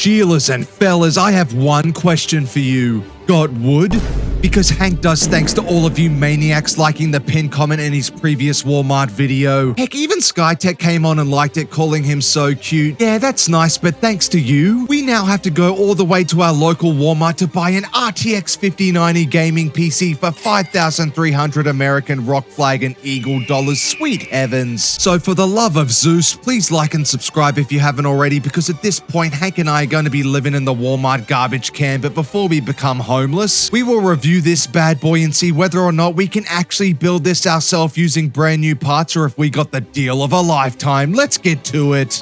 Sheilas and fellas, I have one question for you. Got wood? Because Hank does thanks to all of you maniacs liking the pinned comment in his previous Walmart video. Heck, even Skytech came on and liked it, calling him so cute. Yeah, that's nice, but thanks to you, we now have to go all the way to our local Walmart to buy an RTX 5090 gaming PC for 5,300 American rock flag and eagle dollars. Sweet heavens. So for the love of Zeus, please like and subscribe if you haven't already, because at this point, Hank and I are going to be living in the Walmart garbage can, but before we become homeless, we will review this bad boy and see whether or not we can actually build this ourselves using brand new parts, or if we got the deal of a lifetime. Let's get to it.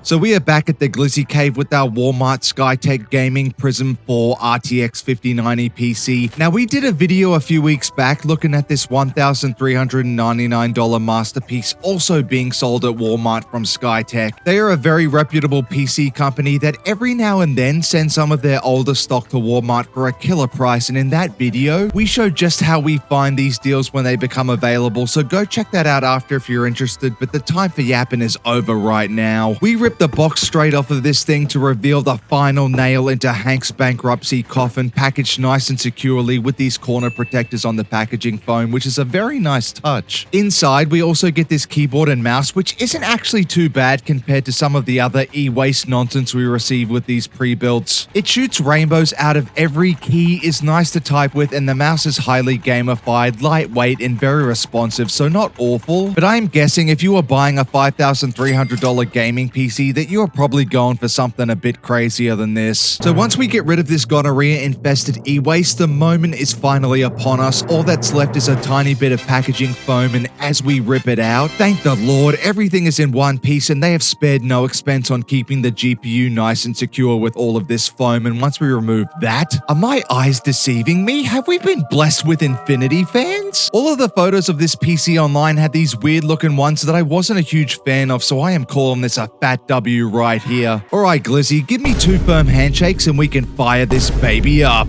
So we are back at the Glizzy Cave with our Walmart Skytech Gaming Prism 4 RTX 5090 PC. Now, we did a video a few weeks back looking at this $1,399 masterpiece also being sold at Walmart from Skytech. They are a very reputable PC company that every now and then send some of their older stock to Walmart for a killer price, and in that video, we show just how we find these deals when they become available, so go check that out after if you're interested, but the time for yapping is over right now. We ripped the box straight off of this thing to reveal the final nail into Hank's bankruptcy coffin, packaged nice and securely with these corner protectors on the packaging foam, which is a very nice touch. Inside, we also get this keyboard and mouse, which isn't actually too bad compared to some of the other e-waste nonsense we receive with these pre-builds. It shoots rainbows out of every key, is nice to type with, and the mouse is highly gamified, lightweight, and very responsive, so not awful. But I'm guessing if you were buying a $5,300 gaming PC, that you're probably going for something a bit crazier than this. So once we get rid of this gonorrhea-infested e-waste, the moment is finally upon us. All that's left is a tiny bit of packaging foam, and as we rip it out, thank the Lord, everything is in one piece, and they have spared no expense on keeping the GPU nice and secure with all of this foam. And once we remove that, are my eyes deceiving me? Have we been blessed with infinity fans? All of the photos of this PC online had these weird-looking ones that I wasn't a huge fan of, so I am calling this a fat W right here. Alright, Glizzy, give me 2 firm handshakes and we can fire this baby up.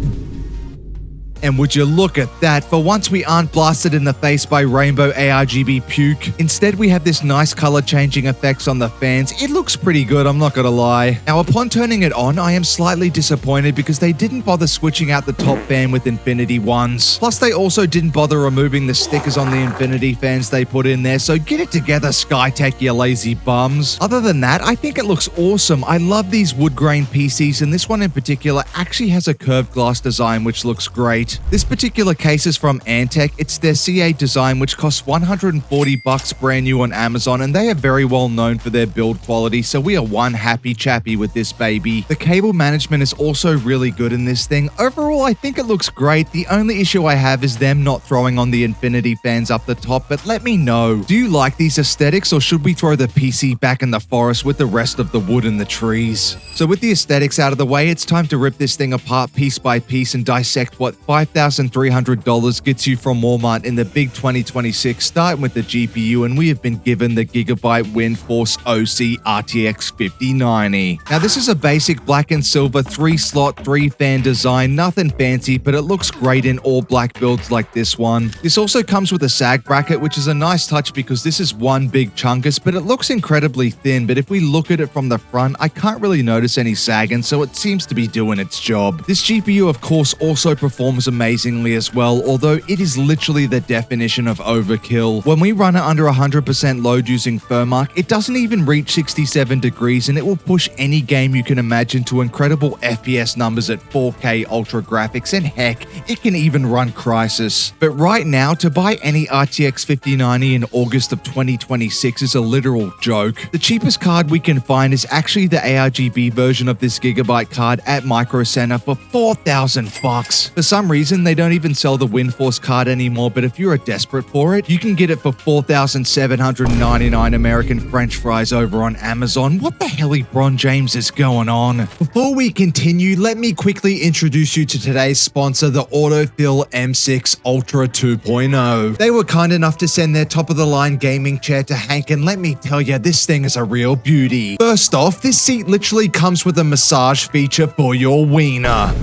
And would you look at that, for once we aren't blasted in the face by rainbow ARGB puke. Instead, we have this nice color changing effects on the fans. It looks pretty good, I'm not gonna lie. Now, upon turning it on, I am slightly disappointed because they didn't bother switching out the top fan with infinity ones. Plus, they also didn't bother removing the stickers on the infinity fans they put in there, so get it together, Skytech, you lazy bums. Other than that, I think it looks awesome. I love these wood grain PCs, and this one in particular actually has a curved glass design, which looks great. This particular case is from Antec. It's their CA design, which costs $140 brand new on Amazon, and they are very well known for their build quality, so we are one happy chappy with this baby. The cable management is also really good in this thing. Overall, I think it looks great. The only issue I have is them not throwing on the infinity fans up the top, but let me know. Do you like these aesthetics, or should we throw the PC back in the forest with the rest of the wood and the trees? So with the aesthetics out of the way, it's time to rip this thing apart piece by piece and dissect what $5,300 gets you from Walmart in the big 2026, starting with the GPU, and we have been given the Gigabyte WindForce OC RTX 5090. Now, this is a basic black and silver 3-slot, 3-fan design, nothing fancy, but it looks great in all black builds like this one. This also comes with a sag bracket, which is a nice touch because this is one big chungus, but it looks incredibly thin, but if we look at it from the front, I can't really notice any sagging, so it seems to be doing its job. This GPU, of course, also performs amazingly as well, although it is literally the definition of overkill. When we run it under 100% load using Firmark, it doesn't even reach 67 degrees, and it will push any game you can imagine to incredible FPS numbers at 4K ultra graphics, and heck, it can even run Crysis. But right now, to buy any RTX 5090 in August of 2026 is a literal joke. The cheapest card we can find is actually the ARGB version of this Gigabyte card at Micro Center for $4,000. For some reason, they don't even sell the WindForce card anymore, but if you're desperate for it, you can get it for 4,799 American French fries over on Amazon. What the hell, LeBron James, is going on? Before we continue, let me quickly introduce you to today's sponsor, the Autofull M6 Ultra 2.0. They were kind enough to send their top-of-the-line gaming chair to Hank, and let me tell you, this thing is a real beauty. First off, this seat literally comes with a massage feature for your wiener.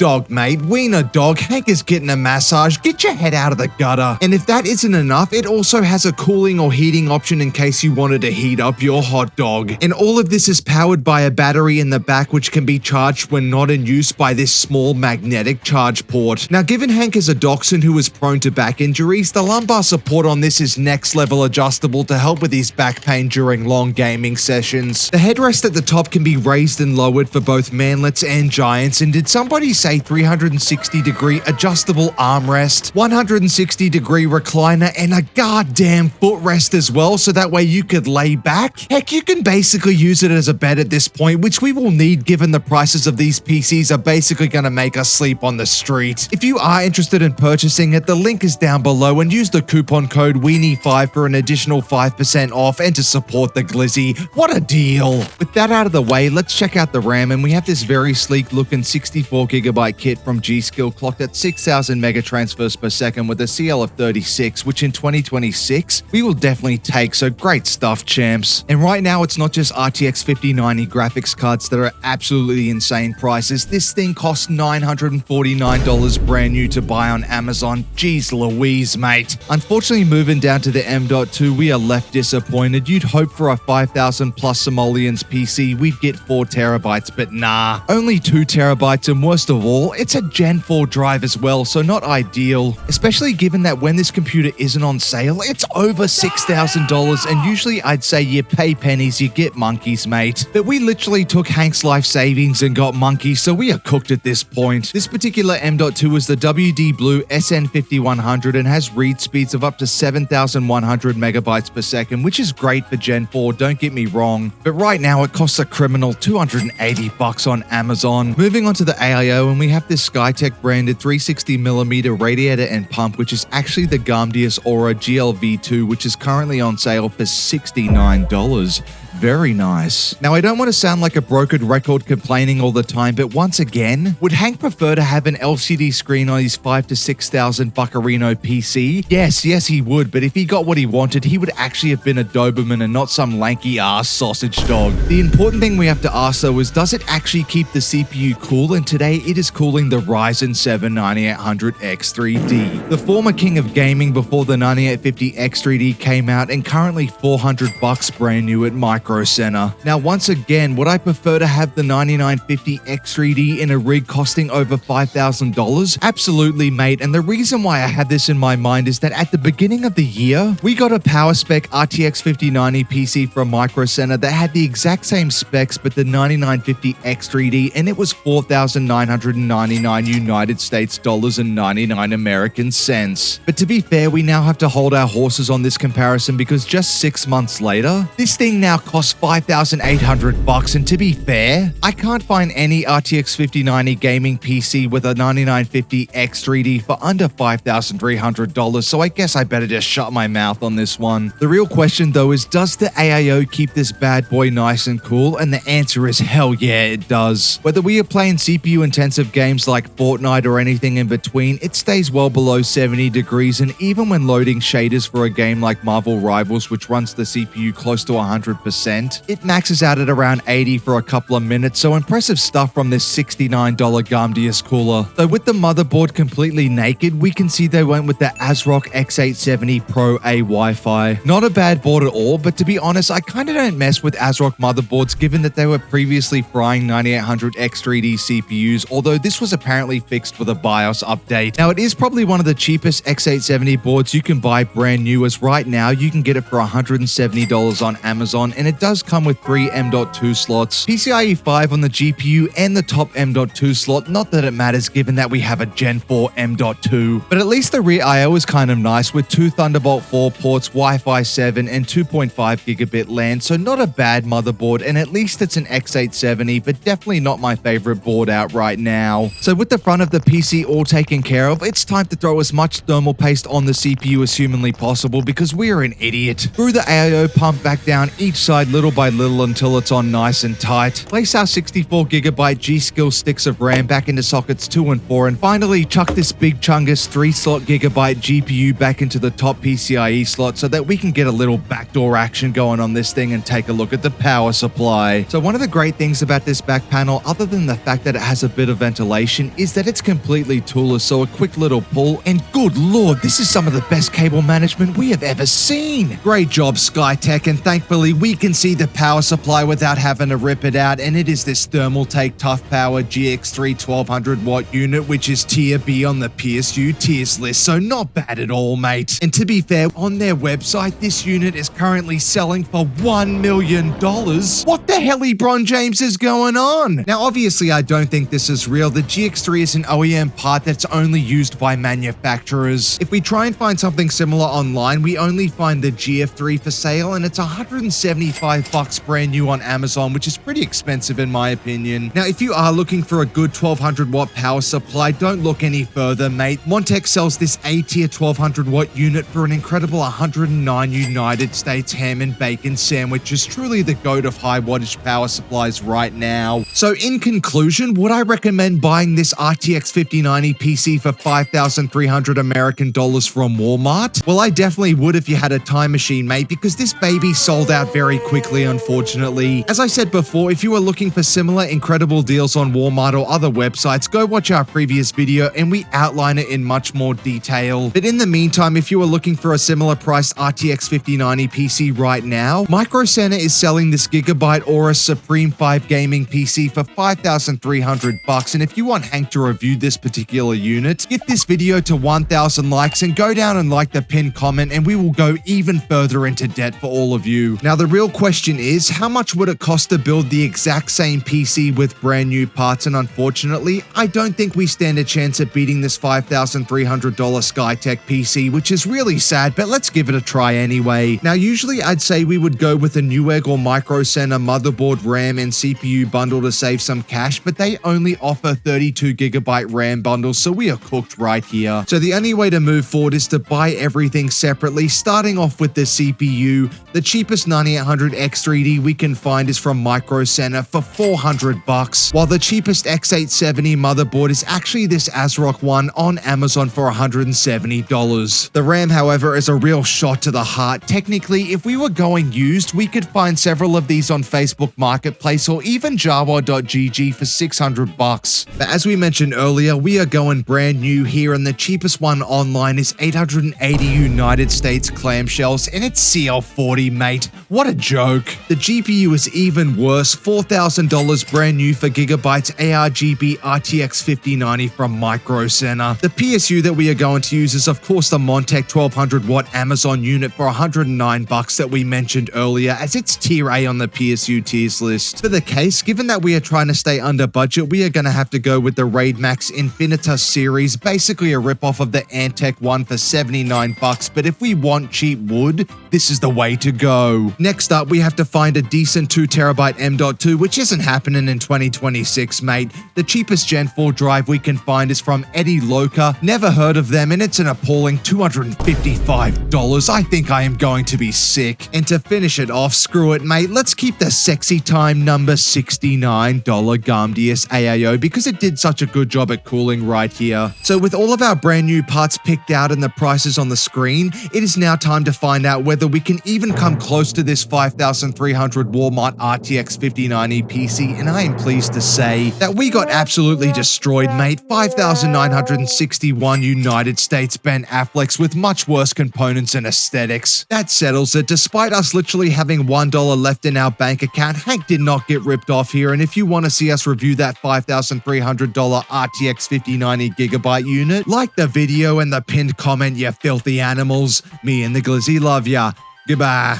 dog, mate. Wiener dog. Hank is getting a massage. Get your head out of the gutter. And if that isn't enough, it also has a cooling or heating option in case you wanted to heat up your hot dog. And all of this is powered by a battery in the back which can be charged when not in use by this small magnetic charge port. Now, given Hank is a dachshund who is prone to back injuries, the lumbar support on this is next level adjustable to help with his back pain during long gaming sessions. The headrest at the top can be raised and lowered for both manlets and giants, and did somebody say 360-degree adjustable armrest, 160-degree recliner, and a goddamn footrest as well, so that way you could lay back? Heck, you can basically use it as a bed at this point, which we will need given the prices of these PCs are basically going to make us sleep on the street. If you are interested in purchasing it, the link is down below, and use the coupon code WEENIE5 for an additional 5% off and to support the glizzy. What a deal! With that out of the way, let's check out the RAM, and we have this very sleek looking 64GB kit from G.Skill clocked at 6000 mega transfers per second with a CL of 36, which in 2026 we will definitely take, so great stuff, champs. And right now it's not just RTX 5090 graphics cards that are absolutely insane prices. This thing costs $949 brand new to buy on Amazon. Jeez Louise, mate. Unfortunately, moving down to the M.2, we are left disappointed. You'd hope for a 5000 plus simoleons PC we'd get 4TB, but nah, only 2TB, and worst of all, it's a Gen 4 drive as well, so not ideal, especially given that when this computer isn't on sale, it's over $6,000, and usually I'd say you pay pennies, you get monkeys, mate. But we literally took Hank's life savings and got monkeys, so we are cooked at this point. This particular M.2 is the WD Blue SN5100 and has read speeds of up to 7,100 megabytes per second, which is great for Gen 4, don't get me wrong. But right now it costs a criminal $280 on Amazon. Moving on to the AIO, and we have this Skytech branded 360mm radiator and pump, which is actually the Gamdius Aura GLV2, which is currently on sale for $69. Very nice. Now, I don't want to sound like a broken record complaining all the time, but once again, would Hank prefer to have an LCD screen on his $5,000 to $6,000 Buccarino PC? Yes, he would, but if he got what he wanted, he would actually have been a Doberman and not some lanky ass sausage dog. The important thing we have to ask though is, does it actually keep the CPU cool? And today it is cooling the Ryzen 7 9800X3D, the former king of gaming before the 9850X3D came out, and currently $400 brand new at Micro Center. Now, once again, would I prefer to have the 9950X3D in a rig costing over $5,000? Absolutely, mate. And the reason why I have this in my mind is that at the beginning of the year, we got a power spec RTX 5090 PC from Micro Center that had the exact same specs but the 9950X3D, and it was $4,999 United States dollars and 99 American cents. But to be fair, we now have to hold our horses on this comparison because just 6 months later, this thing now costs $5,800, and to be fair, I can't find any RTX 5090 gaming PC with a 9950X3D for under $5,300, so I guess I better just shut my mouth on this one. The real question though is, does the AIO keep this bad boy nice and cool? And the answer is hell yeah, it does. Whether we are playing CPU intensive games like Fortnite or anything in between, it stays well below 70 degrees, and even when loading shaders for a game like Marvel Rivals, which runs the CPU close to 100%, it maxes out at around 80 for a couple of minutes, so impressive stuff from this $69 Gamdius cooler. Though with the motherboard completely naked, we can see they went with the ASRock X870 Pro A Wi-Fi. Not a bad board at all, but to be honest, I kinda don't mess with ASRock motherboards given that they were previously frying 9800X3D CPUs, although this was apparently fixed with a BIOS update. Now, it is probably one of the cheapest X870 boards you can buy brand new, as right now you can get it for $170 on Amazon, and it does come with 3 M.2 slots, PCIe 5 on the GPU and the top M.2 slot, not that it matters given that we have a Gen 4 M.2. But at least the rear I.O. is kind of nice with 2 Thunderbolt 4 ports, Wi-Fi 7 and 2.5 gigabit LAN, so not a bad motherboard, and at least it's an X870, but definitely not my favorite board out right now. So with the front of the PC all taken care of, it's time to throw as much thermal paste on the CPU as humanly possible because we are an idiot. Screw the AIO pump back down each side slide little by little until it's on nice and tight. Place our 64GB G-Skill sticks of RAM back into sockets 2 and 4, and finally chuck this big chungus 3-slot Gigabyte GPU back into the top PCIe slot so that we can get a little backdoor action going on this thing and take a look at the power supply. So one of the great things about this back panel, other than the fact that it has a bit of ventilation, is that it's completely toolless, so a quick little pull, and good lord, this is some of the best cable management we have ever seen. Great job, Skytech, and thankfully we can see the power supply without having to rip it out, and it is this Thermaltake Tough Power GX3 1200 watt unit, which is tier B on the PSU tiers list, so not bad at all, mate. And to be fair, on their website, this unit is currently selling for $1 million. What the hell, LeBron James, is going on? Now, obviously, I don't think this is real. The GX3 is an OEM part that's only used by manufacturers. If we try and find something similar online, we only find the GF3 for sale, and it's $175 brand new on Amazon, which is pretty expensive in my opinion. Now, if you are looking for a good 1200 watt power supply, don't look any further, mate. Montech sells this A-tier 1200 watt unit for an incredible 109 United States ham and bacon sandwich, is truly the goat of high wattage power supplies right now. So in conclusion, would I recommend buying this RTX 5090 PC for $5,300 American dollars from Walmart? Well, I definitely would if you had a time machine, mate, because this baby sold out very quickly, unfortunately. As I said before, if you are looking for similar incredible deals on Walmart or other websites, go watch our previous video and we outline it in much more detail. But in the meantime, if you are looking for a similar priced RTX 5090 PC right now, Micro Center is selling this Gigabyte Aura Supreme 5 gaming PC for $5,300, and if you want Hank to review this particular unit, get this video to 1,000 likes and go down and like the pinned comment, and we will go even further into debt for all of you. Now, the real question is, how much would it cost to build the exact same PC with brand new parts? And unfortunately, I don't think we stand a chance at beating this $5,300 Skytech PC, which is really sad, but let's give it a try anyway. Now, usually I'd say we would go with a Newegg or Micro Center motherboard, RAM, and CPU bundle to save some cash, but they only offer 32GB RAM bundles, so we are cooked right here. So the only way to move forward is to buy everything separately, starting off with the CPU. The cheapest 9800X3D we can find is from Micro Center for $400, while the cheapest X870 motherboard is actually this ASRock one on Amazon for $170. The RAM, however, is a real shot to the heart. Technically, if we were going used, we could find several of these on Facebook Marketplace or even Jawa.gg for $600. But as we mentioned earlier, we are going brand new here, and the cheapest one online is 880 United States clamshells, and it's CL40, mate. What a joke. The GPU is even worse, $4,000 brand new for Gigabyte's ARGB RTX 5090 from Micro Center. The PSU that we are going to use is of course the Montech 1200 watt Amazon unit for $109 that we mentioned earlier, as it's tier A on the PSU tiers list. For the case, given that we are trying to stay under budget, we are going to have to go with the Raid Max Infinitus series, basically a ripoff of the Antec one for $79, but if we want cheap wood, this is the way to go. Next up, we have to find a decent 2TB M.2, which isn't happening in 2026, mate. The cheapest Gen 4 drive we can find is from Eddie Loca. Never heard of them, and it's an appalling $255. I think I am going to be sick. And to finish it off, screw it, mate. Let's keep the sexy time number $69 Gamdius AIO because it did such a good job at cooling right here. So with all of our brand new parts picked out and the prices on the screen, it is now time to find out whether we can even come close to this $5,300 Walmart RTX 5090 PC, and I am pleased to say that we got absolutely destroyed, mate. 5,961 United States Ben Affleck's with much worse components and aesthetics. That settles it. Despite us literally having $1 left in our bank account, Hank did not get ripped off here, and if you want to see us review that $5,300 RTX 5090 Gigabyte unit, like the video and the pinned comment, you filthy animals. Me and the Glizzy love ya. Goodbye.